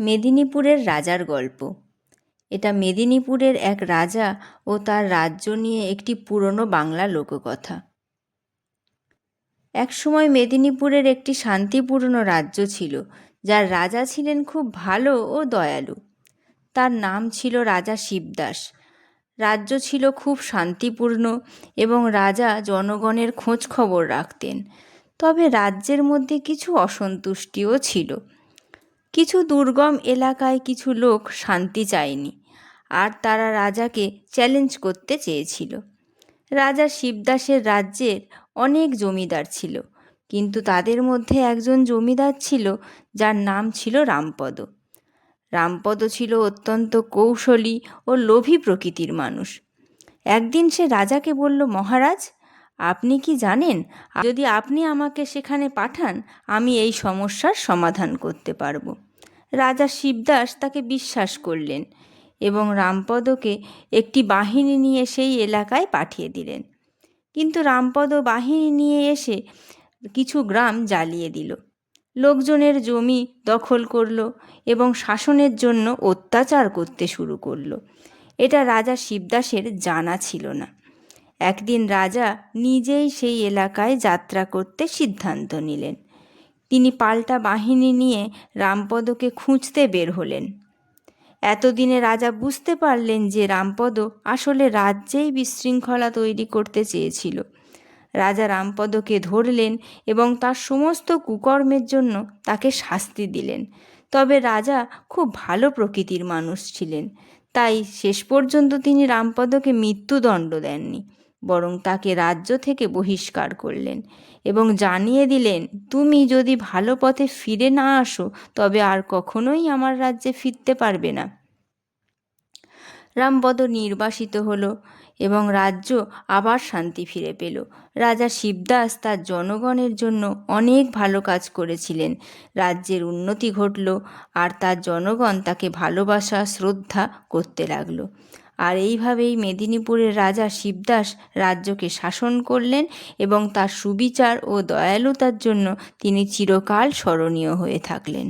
মেদিনীপুরের রাজার গল্প। এটা মেদিনীপুরের এক রাজা ও তার রাজ্য নিয়ে একটি পুরনো বাংলা লোককথা। একসময় মেদিনীপুরের একটি শান্তিপূর্ণ রাজ্য ছিল, যার রাজা ছিলেন খুব ভালো ও দয়ালু। তার নাম ছিল রাজা শিবদাস। রাজ্য ছিল খুব শান্তিপূর্ণ এবং রাজা জনগণের খোঁজ খবর রাখতেন। তবে রাজ্যের মধ্যে কিছু অসন্তুষ্টিও ছিল। কিছু দুর্গম এলাকায় কিছু লোক শান্তি চায়নি, আর তারা রাজাকে চ্যালেঞ্জ করতে চেয়েছিল। রাজা শিবদাসের রাজ্যের অনেক জমিদার ছিল, কিন্তু তাদের মধ্যে একজন জমিদার ছিল যার নাম ছিল রামপদ। রামপদ ছিল অত্যন্ত কৌশলী ও লোভী প্রকৃতির মানুষ। একদিন সে রাজাকে বলল, মহারাজ, আপনি কি জানেন, যদি আপনি আমাকে সেখানে পাঠান, আমি এই সমস্যার সমাধান করতে পারব। রাজা শিবদাস তাকে বিশ্বাস করলেন এবং রামপদকে একটি বাহিনী নিয়ে সেই এলাকায় পাঠিয়ে দিলেন। কিন্তু রামপদ বাহিনী নিয়ে এসে কিছু গ্রাম জ্বালিয়ে দিল, লোকজনের জমি দখল করল এবং শাসনের জন্য অত্যাচার করতে শুরু করলো। এটা রাজা শিবদাসের জানা ছিল না। একদিন রাজা নিজেই সেই এলাকায় যাত্রা করতে সিদ্ধান্ত নিলেন। তিনি পাল্টা বাহিনী নিয়ে রামপদকে খুঁজতে বের হলেন। এতদিনে রাজা বুঝতে পারলেন যে রামপদ আসলে রাজ্যেই বিশৃঙ্খলা তৈরি করতে চেয়েছিল। রাজা রামপদকে ধরলেন এবং তার সমস্ত কুকর্মের জন্য তাকে শাস্তি দিলেন। তবে রাজা খুব ভালো প্রকৃতির মানুষ ছিলেন, তাই শেষ পর্যন্ত তিনি রামপদকে মৃত্যুদণ্ড দেননি, বরং তাকে রাজ্য থেকে বহিষ্কার করলেন এবং জানিয়ে দিলেন, তুমি যদি ভালো পথে ফিরে না আসো, তবে আর কখনোই আমার রাজ্যে ফিরতে পারবে না। রামপদ নির্বাসিত হলো এবং রাজ্য আবার শান্তি ফিরে পেল। রাজা শিবদাস তার জনগণের জন্য অনেক ভালো কাজ করেছিলেন। রাজ্যের উন্নতি ঘটল আর তার জনগণ তাকে ভালোবাসা শ্রদ্ধা করতে লাগলো। আর এইভাবেই মেদিনীপুরের রাজা শিবদাস রাজ্যকে শাসন করলেন এবং তার সুবিচার ও দয়ালুতার জন্য তিনি চিরকাল স্মরণীয় হয়ে থাকলেন।